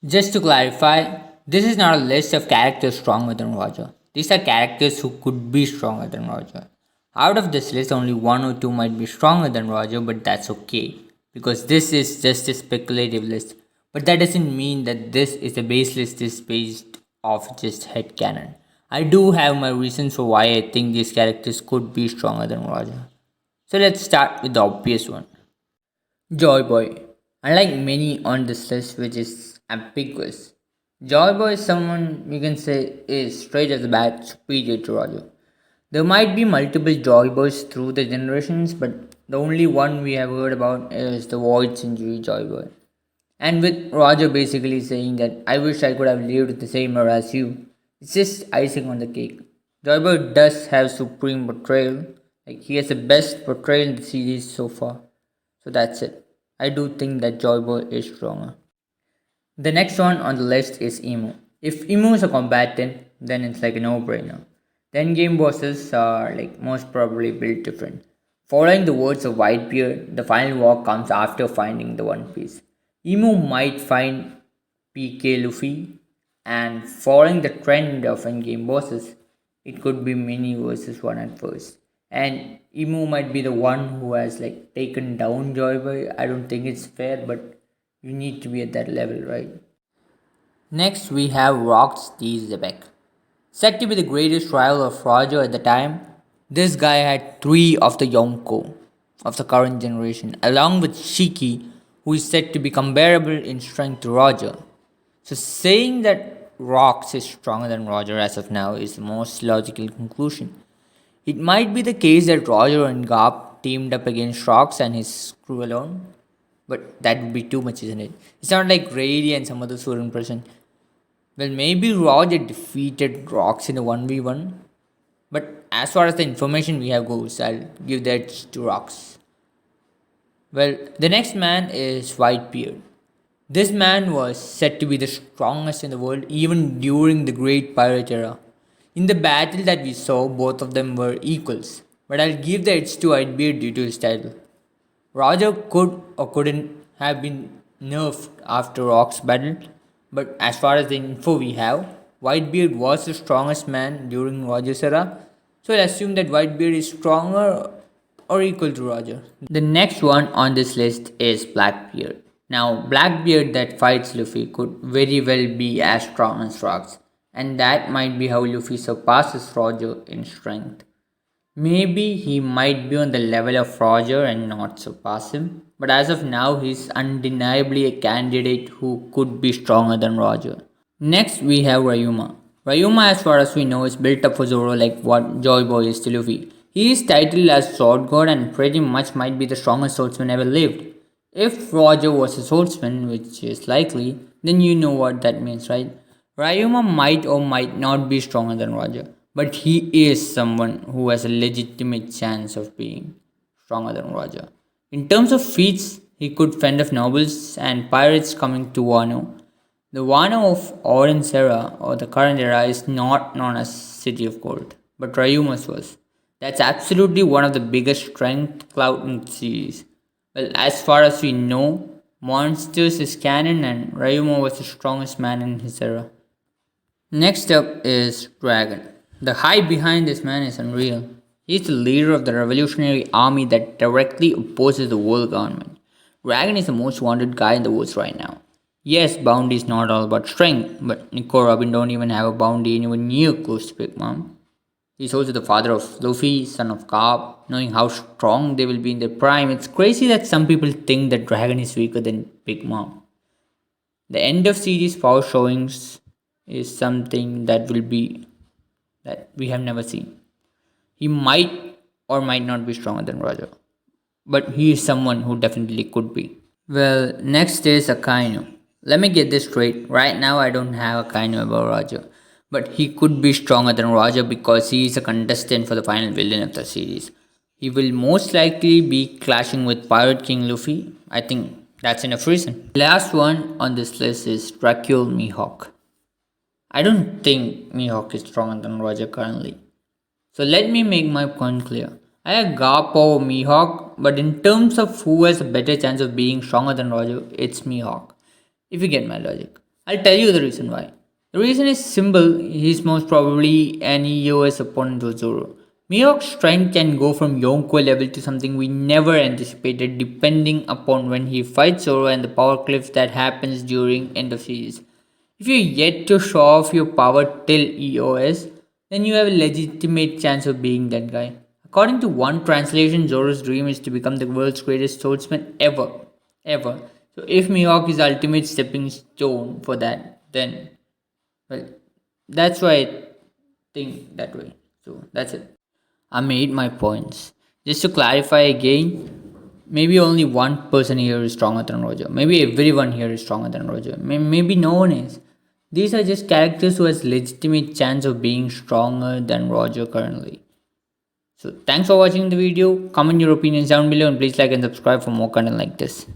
Just to clarify, this is not a list of characters stronger than Roger. These are characters who could be stronger than Roger. Out of this list, only one or two might be stronger than Roger, but that's okay because this is just a speculative list. But that doesn't mean that this is a base list is based off just headcanon. I do have my reasons for why I think these characters could be stronger than Roger. So let's start with the obvious one. Joyboy. Unlike many on this list, which is ambiguous, Joyboy is someone you can say is straight as the bat superior to Roger. There might be multiple Joyboys through the generations, but the only one we have heard about is the Void Century Joyboy. And with Roger basically saying that I wish I could have lived the same era as you, it's just icing on the cake. Joyboy does have supreme portrayal, like he has the best portrayal in the series so far. So that's it. I do think that Joyboy is stronger. The next one on the list is Emu. If Emu is a combatant, then it's like a no-brainer. The endgame bosses are like most probably built different. Following the words of Whitebeard, the final walk comes after finding the One Piece. Emu might find PK Luffy, and following the trend of endgame bosses, it could be many versus one at first. And Emu might be the one who has like taken down Joyboy. I don't think it's fair, but you need to be at that level, right? Next, we have Rocks D Zebek. Said to be the greatest rival of Roger at the time, this guy had three of the Yonko of the current generation, along with Shiki, who is said to be comparable in strength to Roger. So, saying that Rocks is stronger than Roger as of now is the most logical conclusion. It might be the case that Roger and Garp teamed up against Rocks and his crew alone, but that would be too much, isn't it? It's not like Rady and some others who are in present. Well, maybe Roger defeated Rocks in a 1v1, but as far as the information we have goes, I'll give that to Rocks. Well, the next man is Whitebeard. This man was said to be the strongest in the world even during the Great Pirate era. In the battle that we saw, both of them were equals, but I'll give the edge to Whitebeard due to his title. Roger could or couldn't have been nerfed after Rock's battle, but as far as the info we have, Whitebeard was the strongest man during Roger's era, so I'll assume that Whitebeard is stronger or equal to Roger. The next one on this list is Blackbeard. Now, Blackbeard that fights Luffy could very well be as strong as Rocks, and that might be how Luffy surpasses Roger in strength. Maybe he might be on the level of Roger and not surpass him, but as of now, he's undeniably a candidate who could be stronger than Roger. Next, we have Ryuma. Ryuma, as far as we know, is built up for Zoro like what Joyboy is to Luffy. He is titled as Sword God and pretty much might be the strongest swordsman ever lived. If Roger was a swordsman, which is likely, then you know what that means, right? Ryuma might or might not be stronger than Roger, but he is someone who has a legitimate chance of being stronger than Roger. In terms of feats, he could fend off nobles and pirates coming to Wano. The Wano of Orange era or the current era is not known as City of Gold, but Ryuma's was. That's absolutely one of the biggest strength clout in the series. Well, as far as we know, Monsters is canon and Ryuma was the strongest man in his era. Next up is Dragon. The hype behind this man is unreal. He's the leader of the revolutionary army that directly opposes the world government. Dragon is the most wanted guy in the world right now. Yes, bounty is not all about strength, but Nico Robin don't even have a bounty anywhere near close to Big Mom. He's also the father of Luffy, son of Garp. Knowing how strong they will be in their prime, it's crazy that some people think that Dragon is weaker than Big Mom. The end of series power showings is something that will be that we have never seen. He might or might not be stronger than Roger, but he is someone who definitely could be. Well, next is Akainu. Let me get this straight. Right now, I don't have Akainu about Roger, but he could be stronger than Roger because he is a contestant for the final villain of the series. He will most likely be clashing with Pirate King Luffy. I think that's enough reason. Last one on this list is Dracul Mihawk. I don't think Mihawk is stronger than Roger currently. So let me make my point clear. I have Garp over Mihawk, but in terms of who has a better chance of being stronger than Roger, it's Mihawk. If you get my logic. I'll tell you the reason why. The reason is simple. He's most probably an EOS opponent to Zoro. Mihawk's strength can go from Yonko level to something we never anticipated depending upon when he fights Zoro and the power cliff that happens during end of series. If you're yet to show off your power till EOS, then you have a legitimate chance of being that guy. According to one translation, Zoro's dream is to become the world's greatest swordsman ever. Ever. So if Mihawk is ultimate stepping stone for that, then well that's why I think that way. So that's it. I made my points. Just to clarify again, maybe only one person here is stronger than Roger. Maybe everyone here is stronger than Roger. Maybe no one is. These are just characters who has legitimate chance of being stronger than Roger currently. So thanks for watching the video. Comment your opinions down below and please like and subscribe for more content like this.